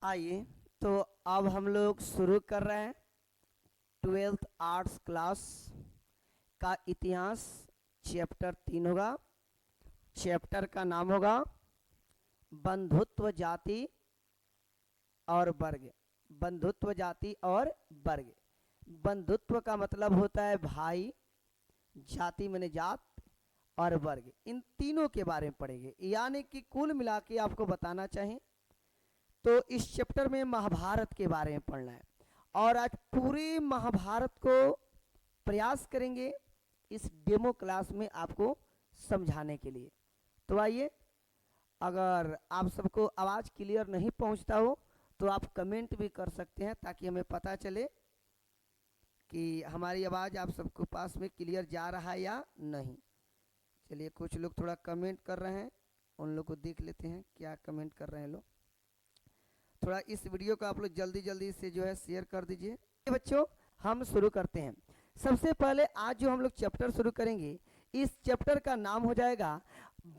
आइए तो अब हम लोग शुरू कर रहे हैं 12th आर्ट्स क्लास का इतिहास। चैप्टर 3 होगा। चैप्टर का नाम होगा बंधुत्व जाति और वर्ग। बंधुत्व जाति और वर्ग। बंधुत्व का मतलब होता है भाई, जाति माने जात, और वर्ग, इन तीनों के बारे में पढ़ेंगे। यानी कि कुल मिला के आपको बताना चाहिए तो इस चैप्टर में महाभारत के बारे में पढ़ना है और आज पूरे महाभारत को प्रयास करेंगे इस डेमो क्लास में आपको समझाने के लिए। तो आइए, अगर आप सबको आवाज़ क्लियर नहीं पहुंचता हो तो आप कमेंट भी कर सकते हैं ताकि हमें पता चले कि हमारी आवाज़ आप सबको पास में क्लियर जा रहा है या नहीं। चलिए, कुछ लोग थोड़ा कमेंट कर रहे हैं, उन लोग को देख लेते हैं क्या कमेंट कर रहे हैं लोग। थोड़ा इस वीडियो को आप लोग जल्दी जल्दी से जो है शेयर कर दीजिए। बच्चों, हम शुरू करते हैं। सबसे पहले आज जो हम लोग चैप्टर शुरू करेंगे, इस चैप्टर का नाम हो जाएगा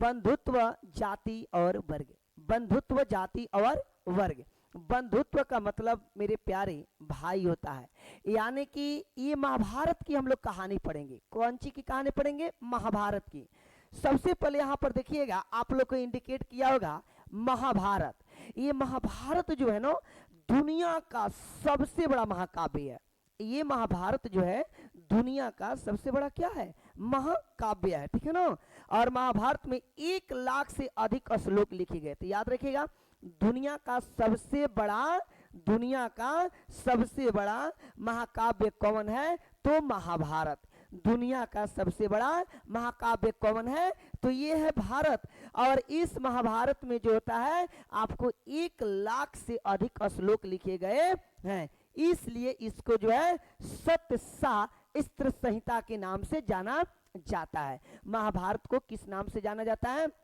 बंधुत्व जाति और वर्ग। बंधुत्व जाति और वर्ग। बंधुत्व का मतलब मेरे प्यारे भाई होता है। यानी कि ये महाभारत की हम लोग कहानी पढ़ेंगे। कौन सी की कहानी पढ़ेंगे? महाभारत की। सबसे पहले यहाँ पर देखिएगा, आप लोग को इंडिकेट किया होगा महाभारत। ये महाभारत जो है ना, दुनिया का सबसे बड़ा महाकाव्य है। ये महाभारत जो है दुनिया का सबसे बड़ा क्या है? महाकाव्य है, ठीक है ना। और महाभारत में 1 लाख से अधिक श्लोक लिखे गए। तो याद रखिएगा, दुनिया का सबसे बड़ा महाकाव्य कौन है? तो महाभारत। दुनिया का सबसे बड़ा महाकाव्य कौन है? तो ये है भारत। और इस महाभारत में जो होता है, आपको 1 लाख से अधिक श्लोक लिखे गए हैं। इसलिए इसको जो है सत्यशास्त्र संहिता के नाम से जाना जाता है। महाभारत को किस नाम से जाना जाता है?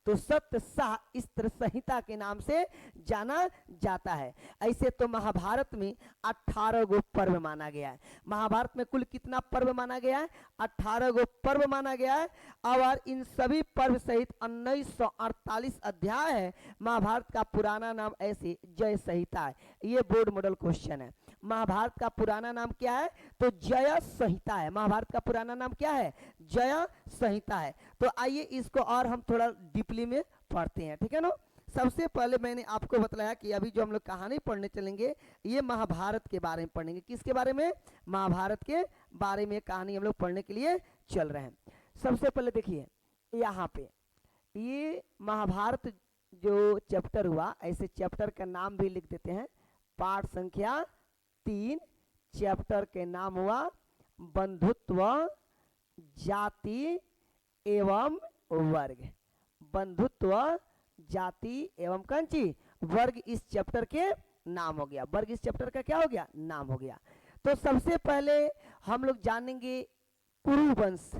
तो सत्यशास्त्र संहिता के नाम से जाना जाता है। ऐसे तो महाभारत में 18 गो पर्व माना गया है। महाभारत में कुल कितना पर्व माना गया है? 18 गो पर्व माना गया है। और इन सभी पर्व सहित 1948 अध्याय है। महाभारत का पुराना नाम ऐसे जय संहिता है। ये बोर्ड मॉडल क्वेश्चन है। महाभारत का पुराना नाम क्या है? तो जय संहिता है। महाभारत का पुराना नाम क्या है? जय संहिता है। तो आइए इसको और हम थोड़ा डीपली में पढ़ते हैं, ठीक है ना। सबसे पहले मैंने आपको बताया कि अभी जो हम लोग कहानी पढ़ने चलेंगे, ये महाभारत के बारे में पढ़ेंगे। किसके बारे में? महाभारत के बारे में कहानी हम लोग पढ़ने के लिए चल रहे हैं। सबसे पहले देखिए, यहाँ पे ये महाभारत जो चैप्टर हुआ, ऐसे चैप्टर का नाम भी लिख देते हैं। पाठ संख्या 3, चैप्टर के नाम हुआ बंधुत्व जाति एवं वर्ग। बंधुत्व जाति एवं कंची वर्ग इस चैप्टर के नाम हो गया। वर्ग इस चैप्टर का क्या हो गया? नाम हो गया। तो सबसे पहले हम लोग जानेंगे कुरु वंश।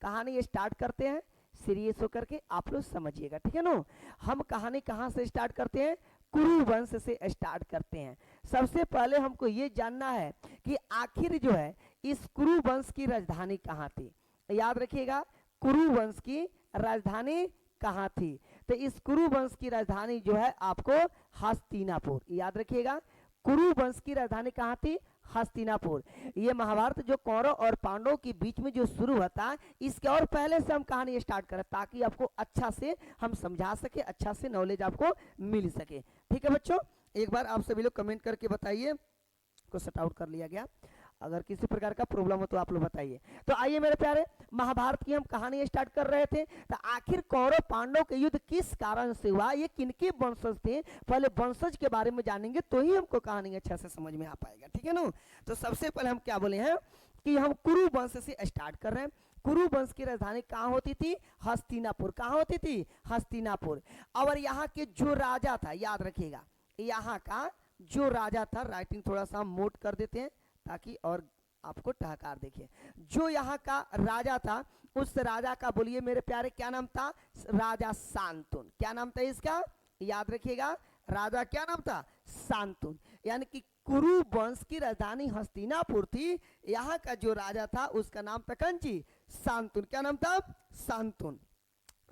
कहानी स्टार्ट करते हैं सीरियस होकर के, आप लोग समझिएगा, ठीक है ना। हम कहानी कहां से स्टार्ट करते हैं? कुरु वंश से स्टार्ट करते हैं। सबसे पहले हमको ये जानना है कि आखिर जो है इस कुरु वंश की राजधानी कहाँ थी। याद रखिएगा, कुरु वंश की राजधानी कहाँ थी? तो इस कुरु वंश की राजधानी जो है आपको हस्तिनापुर। याद रखिएगा, कुरु वंश की राजधानी कहाँ थी? हस्तिनापुर। ये महाभारत जो कौरव और पांडवों के बीच में जो शुरू होता है, इसके और पहले से हम कहानी स्टार्ट करें ताकि आपको अच्छा से हम समझा सके, अच्छा से नॉलेज आपको मिल सके। ठीक है बच्चों, एक बार आप सभी लोग कमेंट करके बताइए। को शट आउट कर लिया गया। अगर किसी प्रकार का प्रॉब्लम हो तो आप लोग बताइए। तो आइए मेरे प्यारे, महाभारत की हम कहानी स्टार्ट कर रहे थे। तो आखिर कौरव पांडव के युद्ध किस कारण से हुआ? ये किनके वंशज थे? पहले वंशज के बारे में जानेंगे तो ही हमको कहानी अच्छा से समझ में आ पाएगा, ठीक है ना। तो सबसे पहले हम क्या बोले हैं कि हम कुरु वंश से स्टार्ट कर रहे हैं। कुरु वंश की राजधानी कहाँ होती थी? हस्तिनापुर। कहाँ होती थी? हस्तिनापुर। और यहाँ के जो राजा था, याद रखिएगा, यहाँ का जो राजा था, राइटिंग थोड़ा सा हम मोट कर देते हैं ताकि और आपको ठहकार देखिए। जो यहाँ का राजा था, उस राजा का बोलिए मेरे प्यारे क्या नाम था? राजा शांतनु। क्या नाम था इसका? याद रखिएगा, राजा क्या नाम था? शांतनु। यानी कि कुरु वंश की राजधानी हस्तिनापुर थी। यहाँ का जो राजा था उसका नाम था कंची? शांतनु। क्या नाम था? शांतनु।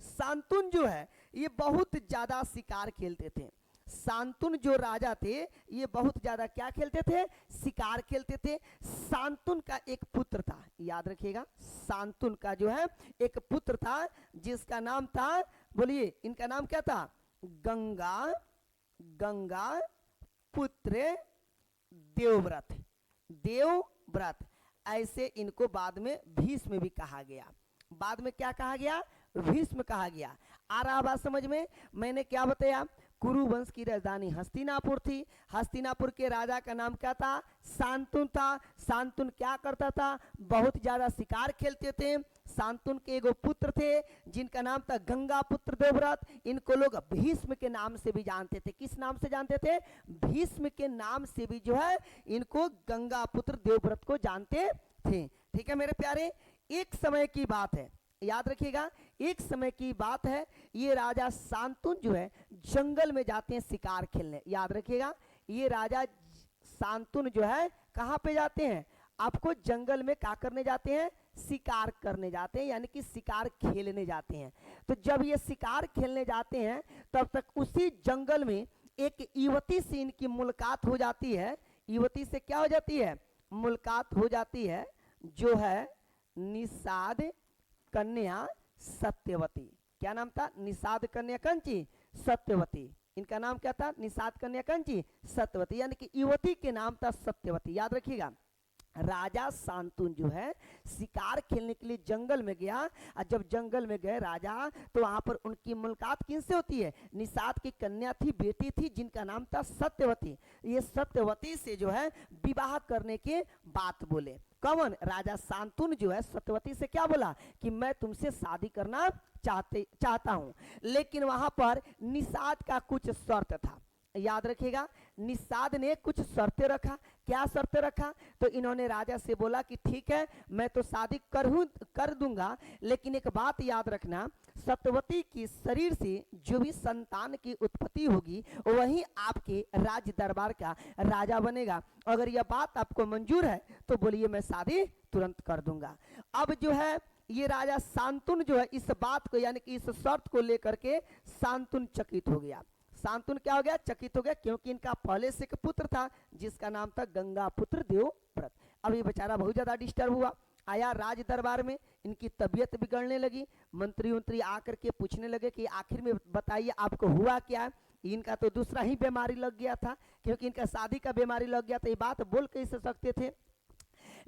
शांतनु जो है ये बहुत ज्यादा शिकार खेलते थे। शांतनु जो राजा थे ये बहुत ज्यादा क्या खेलते थे, शिकार खेलते थे। शांतनु का एक पुत्र था, याद रखिएगा, शांतनु का जो है एक पुत्र था जिसका नाम था, बोलिए इनका नाम क्या था, गंगा, गंगा पुत्र देवव्रत, देवव्रत, ऐसे इनको बाद में भीष्म भी कहा गया। बाद में क्या कहा गया, भीष्म कहा गया। आ रहा बात समझ में। मैंने क्या बताया, कुरु वंश की राजधानी हस्तिनापुर थी। हस्तिनापुर के राजा का नाम क्या था, शांतनु था। शांतनु क्या करता था, बहुत ज्यादा शिकार खेलते थे। शांतनु के एगो पुत्र थे जिनका नाम था गंगा पुत्र देवव्रत। इनको लोग भीष्म के नाम से भी जानते थे। किस नाम से जानते थे, भीष्म के नाम से भी जो है इनको गंगा पुत्र देवव्रत को जानते थे। ठीक है मेरे प्यारे, एक समय की बात है, याद रखिएगा, एक समय की बात है, ये राजा शांतनु जो है जंगल में जाते हैं शिकार खेलने। याद रखिएगा, ये राजा शांतनु जो है कहाँ पे जाते हैं, आपको जंगल में क्या करने जाते हैं, शिकार करने जाते हैं, यानी कि शिकार खेलने जाते हैं। तो जब ये शिकार खेलने जाते हैं तब तक उसी जंगल में एक युवती से इनकी मुलाकात हो जाती है। युवती से क्या हो जाती है, मुलाकात हो जाती है, जो है निषाद कन्या सत्यवती। क्या नाम था, निषाद कन्या कंची सत्यवती। इनका नाम क्या था, निषाद कन्या कंची सत्यवती, यानी कि युवती के नाम था सत्यवती। याद रखिएगा, राजा शांतनु जो है शिकार खेलने के लिए जंगल में गया, और जब जंगल में गए राजा तो वहां पर उनकी मुलाकात किनसे होती है, निषाद की कन्या थी, बेटी थी, जिनका नाम था सत्यवती। ये सत्यवती से जो है विवाह करने के बात बोले। कौन, राजा शांतनु जो है सत्यवती से क्या बोला कि मैं तुमसे शादी करना चाहता हूं। लेकिन वहां पर निषाद का कुछ शर्त था। याद रखिएगा, निषाद ने कुछ शर्तें रखा। क्या शर्तें रखा, तो इन्होंने राजा से बोला कि ठीक है मैं तो शादी कर दूंगा, लेकिन एक बात याद रखना, सत्यवती की शरीर से जो भी संतान की उत्पत्ति होगी वही आपके राज दरबार का राजा बनेगा। अगर यह बात आपको मंजूर है तो बोलिए मैं शादी तुरंत कर दूंगा। अब जो है ये राजा शांतनु जो है इस बात को, यानी कि इस शर्त को लेकर के शांतनु चकित हो गया। शांतनु क्या हो गया, चकित हो गया, क्योंकि इनका पहले से एक पुत्र था जिसका नाम था गंगा पुत्र देवव्रत। अब ये बेचारा बहुत ज्यादा डिस्टर्ब हुआ, आया राज दरबार में, इनकी तबीयत बिगड़ने लगी। मंत्री आकर के पूछने लगे कि आखिर में बताइए आपको हुआ क्या। इनका तो दूसरा ही बीमारी लग गया था, क्योंकि इनका शादी का बीमारी लग गया था। ये बात बोल कैसे सकते थे,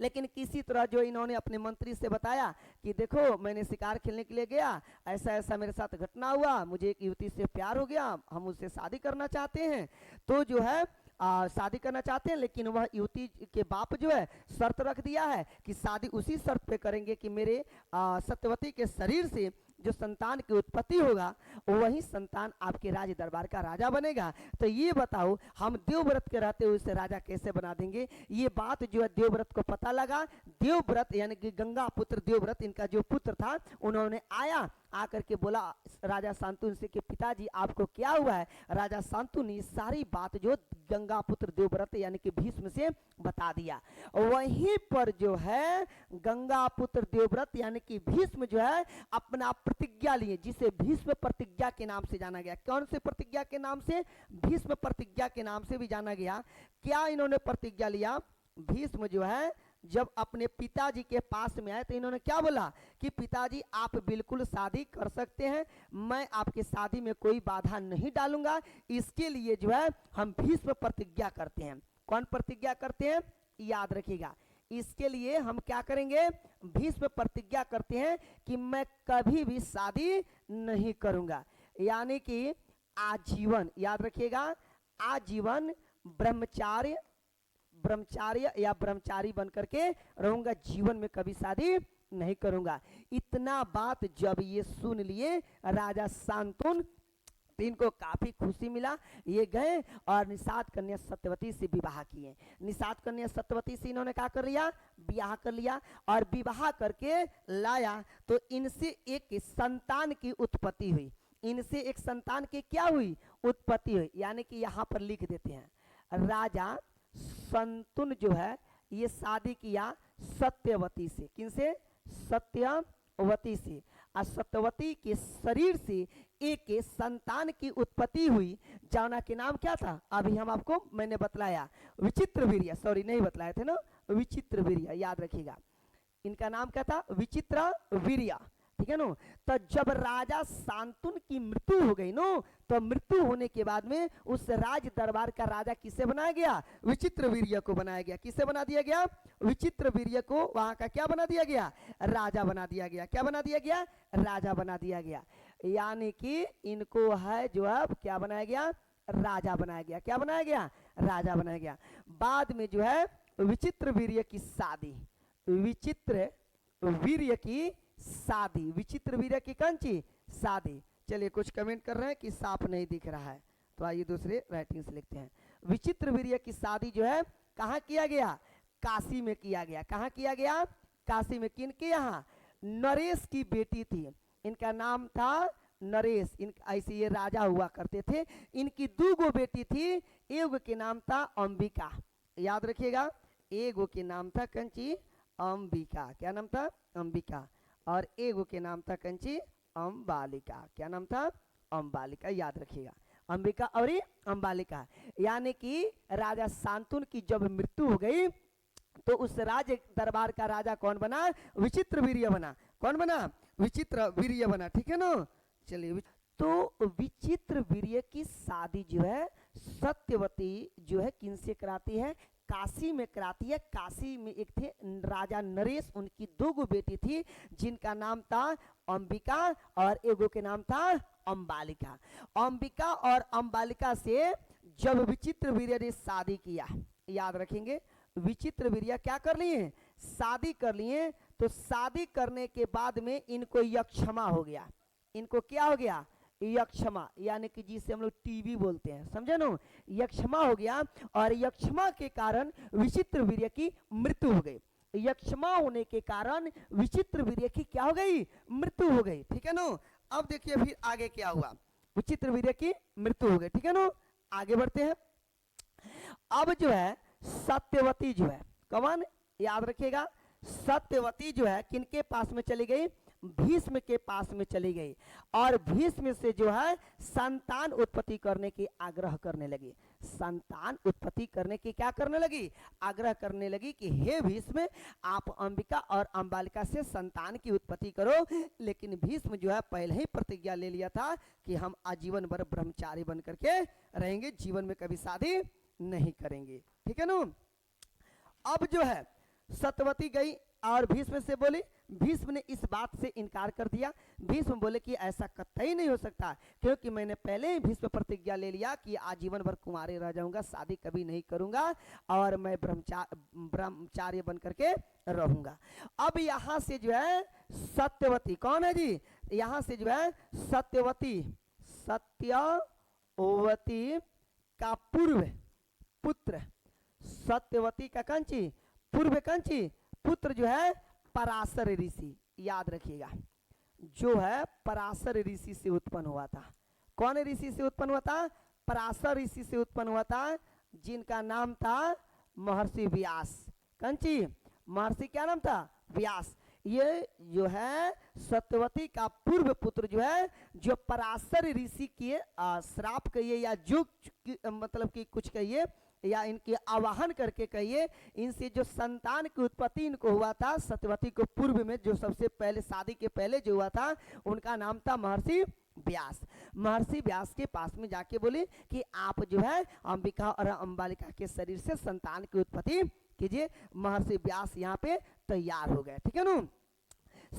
लेकिन किसी तरह जो इन्होंने अपने मंत्री से बताया कि देखो मैंने शिकार खेलने के लिए गया, ऐसा ऐसा मेरे साथ घटना हुआ, मुझे एक युवती से प्यार हो गया, हम उससे शादी करना चाहते हैं। तो जो है शादी करना चाहते हैं, लेकिन वह युवती के बाप जो है शर्त रख दिया है कि शादी उसी शर्त पे करेंगे कि मेरे सत्यवती के शरीर से जो संतान की उत्पत्ति होगा वही संतान आपके राज दरबार का राजा बनेगा। तो ये बताओ हम देवव्रत के रहते हुए उसे राजा कैसे बना देंगे। ये बात जो है देवव्रत को पता लगा। देवव्रत यानी कि गंगा पुत्र देवव्रत, इनका जो पुत्र था, उन्होंने आकर के बोला राजा शांतनु से कि पिताजी आपको क्या हुआ है। राजा शांतनु ने सारी बात जो गंगा पुत्र देवव्रत यानी कि भीष्म से बता दिया। वहीं पर जो है गंगा पुत्र देवव्रत यानी कि भीष्म जो है अपना प्रतिज्ञा लिए, जिसे भीष्म प्रतिज्ञा के नाम से जाना गया। कौन से प्रतिज्ञा के नाम से, भीष्म प्रतिज्ञा के नाम से भी जाना गया। क्या इन्होंने प्रतिज्ञा लिया, भीष्म जो है जब अपने पिताजी के पास में आए तो इन्होंने क्या बोला कि पिताजी आप बिल्कुल शादी कर सकते हैं, मैं आपके शादी में कोई बाधा नहीं डालूंगा। इसके लिए जो है हम भीष्म प्रतिज्ञा करते हैं। कौन प्रतिज्ञा करते हैं, याद रखिएगा, इसके लिए हम क्या करेंगे, भीष्म प्रतिज्ञा करते हैं कि मैं कभी भी शादी नहीं करूंगा, यानी कि आजीवन, याद रखिएगा, आजीवन ब्रह्मचार्य या ब्रह्मचारी बनकर के रहूंगा, जीवन में कभी शादी नहीं करूंगा। इतना बात जब ये सुन लिए राजा शांतनु, इनको काफी खुशी मिला। ये गए और निषाद कन्या सत्यवती से विवाह किए। निषाद कन्या सत्यवती से इन्होंने क्या कर लिया, विवाह कर लिया, और विवाह करके लाया तो इनसे एक संतान की उत्पत्ति हुई। इनसे एक संतान की क्या हुई, उत्पत्ति हुई। यानी कि यहाँ पर लिख देते हैं राजा शांतनु जो है ये शादी किया सत्यवती से। किनसे, सत्यवती से। और सत्यवती के शरीर से एक संतान की उत्पत्ति हुई, जाना के नाम क्या था? अभी हम आपको मैंने बतलाया, विचित्र वीर्य, सॉरी नहीं बतलाए थे ना, विचित्र वीर्य, याद रखिएगा। इनका नाम क्या था? विचित्र वीर्य, ठीक है नो। तो जब राजा शांतनु की मृत्यु हो गई नो, तो मृत्यु होने के बाद में उस राज दरबार का राजा किसे बनाया गया? विचित्र वीर्य को बनाया गया। किसे बना दिया गया? विचित्र वीर्य को वहां का क्या बना दिया गया? राजा बना दिया गया। क्या बना दिया गया? राजा बना दिया गया। यानी कि इनको है जो अब क्या बनाया गया? राजा बनाया गया। क्या बनाया गया? राजा बनाया गया। बाद में जो है विचित्र वीर्य की शादी, विचित्र वीर्य की शादी, विचित्र वीर्य की कौन सी शादी? चलिए कुछ कमेंट कर रहे हैं कि साफ नहीं दिख रहा है, तो आइए दूसरे राइटिंग से लिखते हैं। विचित्र वीर्य की शादी जो है कहाँ किया गया? काशी में किया गया। कहाँ किया गया? काशी में। किनके यहाँ? नरेश की बेटी थी, इनका नाम था नरेश। ऐसे ये राजा हुआ करते थे। इनकी 2 बेटी थी, एक के नाम था अंबिका, याद रखिएगा। एक के नाम था कंची अंबिका, क्या नाम था? अंबिका। और एक के नाम था कंची अंबालिका, क्या नाम था? अंबालिका, याद रखिएगा। अंबिका और अंबालिका। यानी कि राजा शांतनु की जब मृत्यु हो गई तो उस राज दरबार का राजा कौन बना? विचित्र वीर्य बना। कौन बना? विचित्र वीर्य बना, ठीक है ना। चलिए, तो विचित्र वीर्य की शादी जो है सत्यवती जो है किनसे कराती है? काशी में कराती है। काशी में एक थे राजा नरेश, उनकी 2 बेटी थी, जिनका नाम था अंबिका और एगो के नाम था अंबालिका। अंबिका और अंबालिका से जब विचित्र वीर्य ने शादी किया, याद रखेंगे, विचित्र वीर्य क्या कर लिए? शादी कर लिए। तो शादी करने के बाद में इनको यक्षमा हो गया। इनको क्या हो गया? यक्षमा, यानी कि जिसे हम लोग टीबी बोलते हैं, समझे नो। यक्षमा हो गया और यक्षमा के कारण विचित्र वीर्य की मृत्यु हो गई। यक्षमा होने के कारण विचित्र वीर्य की क्या हो गई? मृत्यु हो गई, ठीक है नो। अब देखिए फिर आगे क्या हुआ। विचित्र वीर्य की मृत्यु हो गई, ठीक है नो। आगे बढ़ते हैं। अब जो है सत्यवती जो है कौन? याद रखिएगा, सत्यवती जो है किनके पास में चली गई? भीष्म के पास में चली गई और भीष्म से जो है संतान उत्पत्ति करने की आग्रह करने लगी। संतान उत्पत्ति करने की क्या करने लगी? आग्रह करने लगी कि हे भीष्म, आप अंबिका और अंबालिका से संतान की उत्पत्ति करो। लेकिन भीष्म जो है पहले ही प्रतिज्ञा ले लिया था कि हम आजीवन भर ब्रह्मचारी बन करके रहेंगे, जीवन में कभी शादी नहीं करेंगे, ठीक है ना। अब जो है सत्यवती गई और भीष्म से बोली। भीष्म ने इस बात से इनकार कर दिया। भीष्म बोले कि ऐसा कतई नहीं हो सकता, क्योंकि मैंने पहले ही भीष्म प्रतिज्ञा ले लिया कि आजीवन भर कुमारी रह जाऊंगा, शादी कभी नहीं करूंगा और मैं ब्रह्मचार्य बन करके रहूंगा। अब यहाँ से जो है सत्यवती, कौन है जी? यहाँ से जो है सत्यवती, सत्यवती का पूर्व पुत्र, सत्यवती का कंची पूर्व कंची पुत्र जो है पराशर ऋषि, याद रखिएगा, जो है पराशर ऋषि से उत्पन्न हुआ था। कौन ऋषि से उत्पन्न हुआ था? पराशर ऋषि से उत्पन्न हुआ था, जिनका नाम था महर्षि व्यास। कंची महर्षि क्या नाम था? व्यास। ये जो है सत्यवती का पूर्व पुत्र जो है, जो पराशर ऋषि के श्राप कहिए या जो मतलब कि कुछ कहिए या इनके आवाहन करके कहिए, इनसे जो संतान की उत्पत्ति इनको हुआ था सत्यवती को पूर्व में, जो सबसे पहले शादी के पहले जो हुआ था, उनका नाम था महर्षि व्यास। महर्षि व्यास के पास में जाके बोले कि आप जो है अंबिका और अंबालिका के शरीर से संतान की उत्पत्ति कीजिए। महर्षि व्यास यहाँ पे तैयार हो गए, ठीक है ना।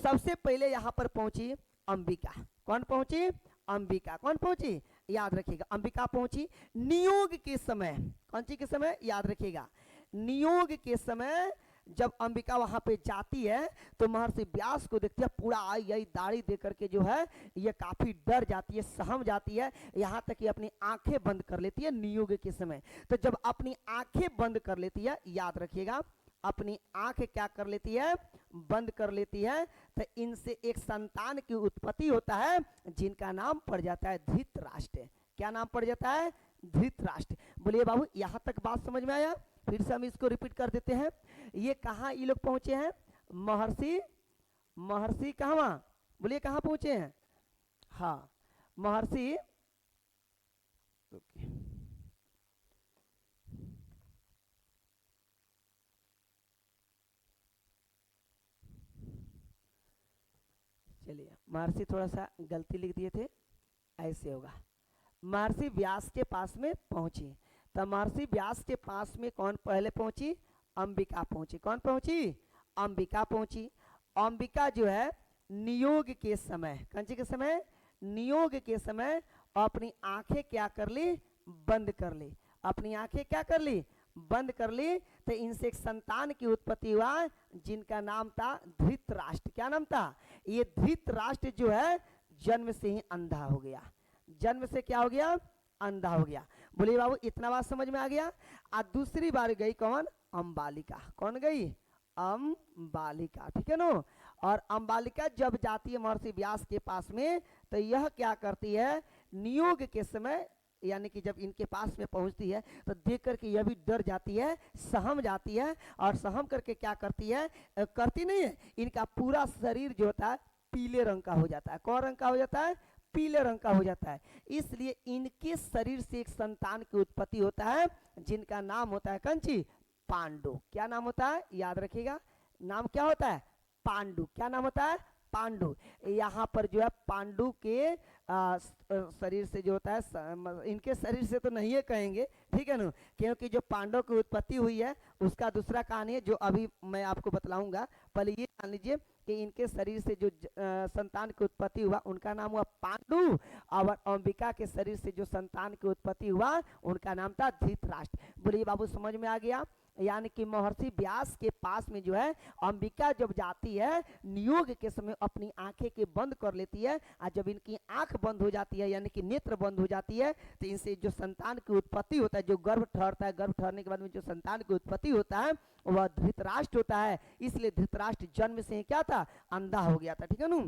सबसे पहले यहाँ पर पहुंची अंबिका। कौन पहुंची? अंबिका। कौन पहुंची? याद रखिएगा, अंबिका पहुंची नियोग के समय। कौन सी के समय? याद रखिएगा, नियोग के समय जब अंबिका वहां पे जाती है तो महर्षि व्यास को देखती है, पूरा यही दाढ़ी दे करके जो है ये काफी डर जाती है, सहम जाती है, यहाँ तक कि अपनी आंखें बंद कर लेती है नियोग के समय। तो जब अपनी आंखें बंद कर लेती है, याद रखिएगा, अपनी आंख क्या कर लेती है? बंद कर लेती है, तो इनसे एक संतान की उत्पत्ति होता है, जिनका नाम पड़ जाता है धृतराष्ट्र। क्या नाम पड़ जाता है? धृतराष्ट्र। बोलिए बाबू, यहां तक बात समझ में आया? फिर से हम इसको रिपीट कर देते हैं। ये कहाँ ये लोग पहुंचे हैं? महर्षि कहाँ? बोलिए कहाँ पहुंचे हैं? हाँ, महर्षि चलिए, महर्षि थोड़ा सा गलती लिख दिए थे, ऐसे होगा। महर्षि व्यास के पास में पहुंची, तो महर्षि व्यास के पास में कौन पहले पहुंची? अंबिका पहुंची। कौन पहुंची? अंबिका पहुंची। अंबिका जो है नियोग के समय, कंची के समय, नियोग के समय अपनी आंखें क्या कर ली? बंद कर ली। अपनी आंखें क्या कर ली? बंद कर ली। तो इनसे एक संतान की उत्पत्ति हुआ जिनका नाम था धृतराष्ट्र। क्या नाम था? ये धृतराष्ट्र जो है जन्म से ही अंधा हो गया। जन्म से क्या हो गया? अंधा हो गया। बोलिए बाबू इतना बात समझ में आ गया? आज दूसरी बार गई कौन? अंबालिका। कौन गई? अंबालिका, ठीक है ना। और अंबालिका जब जाती है महर्षि व्यास के पास में, तो यह क्या करती है? नियोग के समय, यानी कि जब इनके पास में पहुंचती है तो देख करके यह भी डर जाती है, सहम जाती है। और सहम करके क्या करती है? करती नहीं है, इनका पूरा शरीर जो होता है पीले रंग का हो जाता है। कौन रंग का हो जाता है? पीले रंग का हो जाता है। इसलिए इनके शरीर से एक संतान की उत्पत्ति होता है जिनका नाम होता है कंची पांडु। क्या नाम होता है? याद रखिएगा, नाम क्या होता है? पांडु। क्या नाम होता है? पांडु। यहाँ पर जो है पांडु के शरीर से जो होता है, इनके शरीर से तो नहीं है कहेंगे, ठीक है ना, क्योंकि जो पांडव की उत्पत्ति हुई है उसका दूसरा कहानी है जो अभी मैं आपको बतलाऊंगा। पहले ये जान लीजिए कि इनके शरीर से जो संतान की उत्पत्ति हुआ उनका नाम हुआ पांडु, और अंबिका के शरीर से जो संतान की उत्पत्ति हुआ उनका नाम था धृतराष्ट्र। बोलिए बाबू समझ में आ गया? यानी कि महर्षि व्यास के पास में जो है अंबिका जब जाती है नियोग के समय अपनी आंखें के बंद कर लेती है, और जब इनकी आंख बंद हो जाती है यानी कि नेत्र बंद हो जाती है, तो इनसे जो संतान की उत्पत्ति होता है, जो गर्भ ठहरता है, गर्भ ठहरने के बाद में जो संतान की उत्पत्ति होता है वह धृतराष्ट्र होता है। इसलिए धृतराष्ट्र जन्म से ही क्या था? अंधा हो गया था, ठीक है ना।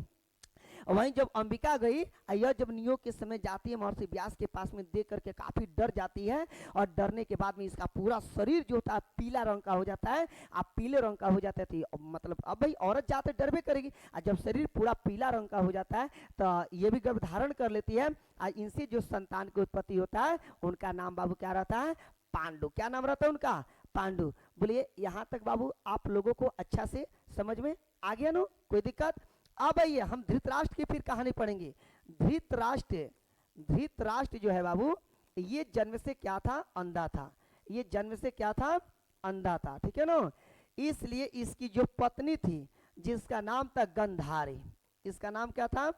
वहीं जब अंबिका गई, यह जब नियोग के समय जाती है महर्षि व्यास के पास में, देख करके काफी डर जाती है। और डरने के बाद में इसका पूरा शरीर जो होता है पीला रंग का हो जाता है। अब पीले रंग का हो जाता है तो मतलब अब भाई औरत जाते डरबे करेगी, और जब शरीर पूरा पीला रंग का हो जाता है तो ये भी गर्भ धारण कर लेती है। और इनसे जो संतान की उत्पत्ति होता है उनका नाम बाबू क्या रहता है? पांडु। क्या नाम रहता है उनका? पांडु। बोलिए यहाँ तक बाबू आप लोगों को अच्छा से समझ में आ गया ना? कोई दिक्कत? अब आइए हम धृतराष्ट्र की फिर कहानी पढ़ेंगे। धृतराष्ट्र, धृतराष्ट्र जो है बाबू ये जन्म से क्या था? अंधा था। ये जन्म से क्या था? अंधा था, ठीक है ना। इसलिए इसकी जो पत्नी थी जिसका नाम था गंधारी, इसका नाम क्या था?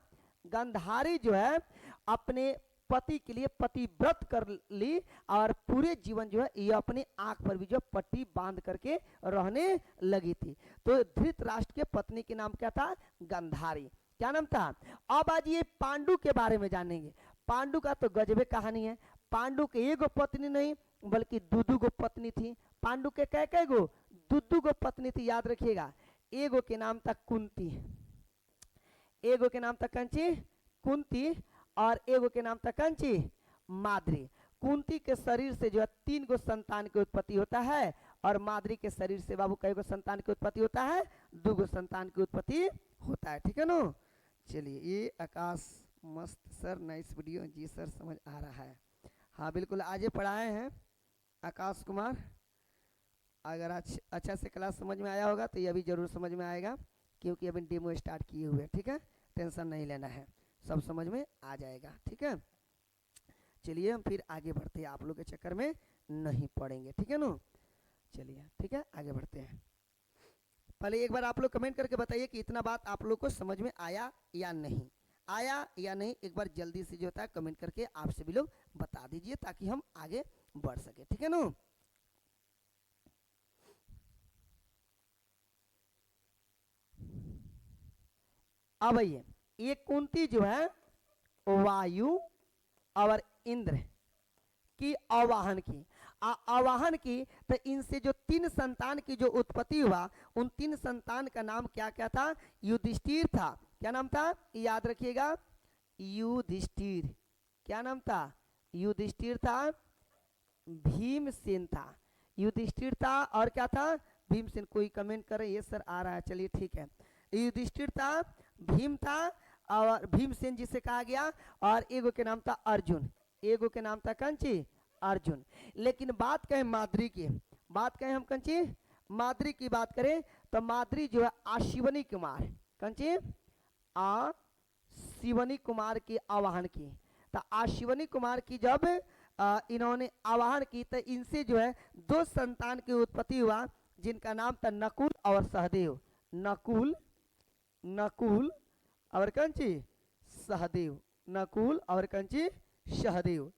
गंधारी जो है अपने पति के लिए पतिव्रत कर ली, और पूरे जीवन जो है ये अपनी आंख पर भी जो पट्टी बांध करके रहने लगी थी। तो धृतराष्ट्र के पत्नी के नाम क्या था? गंधारी। क्या नाम था? अब आज ये पांडु के बारे में जानेंगे। पांडु का तो गजबे कहानी है। पांडु के एगो पत्नी नहीं बल्कि दू गो पत्नी थी। पांडु के कै गो? दू गो पत्नी थी, याद रखिएगा। एगो के नाम था कुंती, एगो के नाम था कंची कुंती, और एगो के नाम था कंची माद्री। कुंती के शरीर से जो है 3 गो संतान की उत्पत्ति होता है, और माद्री के शरीर से बाबू कई गो संतान की उत्पत्ति होता है? 2 गो संतान की उत्पत्ति होता है, ठीक है ना। चलिए, ये आकाश मस्त सर, नाइस वीडियो। जी सर समझ आ रहा है। हाँ बिल्कुल, आज ये पढ़ाए हैं आकाश कुमार। अगर अच्छा से क्लास समझ में आया होगा तो ये भी जरूर समझ में आएगा, क्योंकि अभी डेमो स्टार्ट किए हुए हैं, ठीक है। टेंशन नहीं लेना है, सब समझ में आ जाएगा, ठीक है। चलिए हम फिर आगे बढ़ते हैं, आप लोग के चक्कर में नहीं पड़ेंगे, ठीक है ना। चलिए ठीक है, आगे बढ़ते हैं। पहले एक बार आप लोग कमेंट करके बताइए कि इतना बात आप लोग को समझ में आया या नहीं आया या नहीं। एक बार जल्दी से जो होता है कमेंट करके आप सभी लोग बता दीजिए ताकि हम आगे बढ़ सके, ठीक है ना। अब आइए, ये कुंती जो है वायु और इंद्र की आवाहन की, आवाहन की, तो इनसे जो 3 संतान की जो उत्पत्ति हुआ उन 3 संतान का नाम क्या क्या था? युधिष्ठिर था। क्या नाम था? याद रखिएगा, युधिष्ठिर। क्या नाम था? युधिष्ठिर था, भीमसेन था। युधिष्ठिर था और क्या था? भीमसेन। कोई कमेंट करे ये सर आ रहा है, चलिए ठीक है। युधिष्ठिर था, भीम था और भीमसेन जिसे कहा गया, और एगो के नाम था अर्जुन, एगो के नाम था कंची अर्जुन। लेकिन बात कहें माद्री की, बात कहें हम कंची माद्री की बात करें तो माद्री जो है आशिवनी कुमार, कंची आशिवनी कुमार की आवाहन की। तो आशिवनी कुमार की जब इन्होंने आवाहन की तो इनसे जो है 2 संतान की उत्पत्ति हुआ, जिनका नाम था नकुल और सहदेव। नकुल, नकुल और कंची सहदेव, नकुल और कंची सहदेव,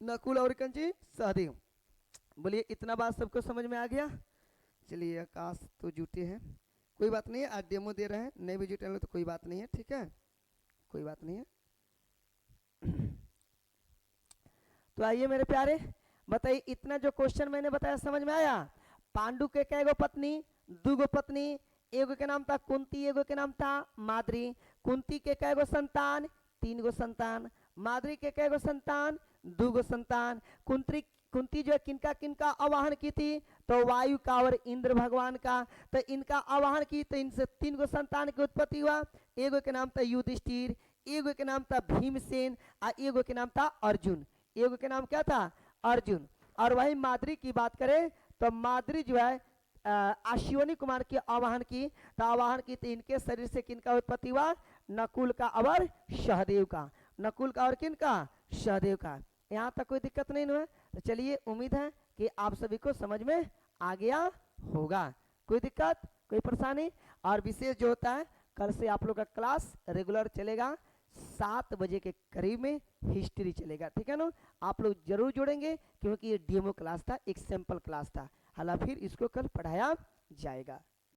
नकुल और कंची सहदेव। बोलिए इतना बात सबको समझ में आ गया। चलिए आकाश तो जुटे हैं, कोई बात नहीं है, आज डेमो दे रहे हैं, नहीं भी जुटे तो कोई बात नहीं है, ठीक है, कोई बात नहीं है। तो आइए मेरे प्यारे, बताइए इतना जो क्वेश्चन मैंने बताया समझ में आया। पांडु के कैगो पत्नी, 2 गो पत्नी, एगो के नाम था कुंती, एगो के नाम था माद्री। कुंती के कैगो संतान, 3 गो संतान। माद्री के कैगो संतान, 2 गो संतान। कुंती जो है किनका किनका आवाहन की थी, तो वायु का और इंद्र भगवान का। तो इनका आवाहन की तो इनसे 3 गो संतान की उत्पत्ति हुआ। एगो के नाम था युधिष्ठिर, एगो के नाम था भीमसेन और एगो के नाम था अर्जुन। एगो के नाम क्या था अर्जुन। और वही माद्री की बात करें तो माद्री जो है आशिवनी कुमार की आवाहन की, तो आवाहन की तो इनके शरीर से किनका उत्पत्ति हुआ, नकुल का और सहदेव का, नकुल का और किनका सहदेव का। यहाँ तक कोई दिक्कत नहीं हुआ। तो चलिए उम्मीद है कि आप सभी को समझ में आ गया होगा। कोई दिक्कत कोई परेशानी। और विशेष जो होता है कल से आप लोग का क्लास रेगुलर चलेगा, 7 बजे के करीब में हिस्ट्री चलेगा, ठीक है ना। आप लोग जरूर जुड़ेंगे क्योंकि ये डेमो क्लास था, एक सैंपल क्लास था, हालांकि फिर इसको कल पढ़ाया जाएगा।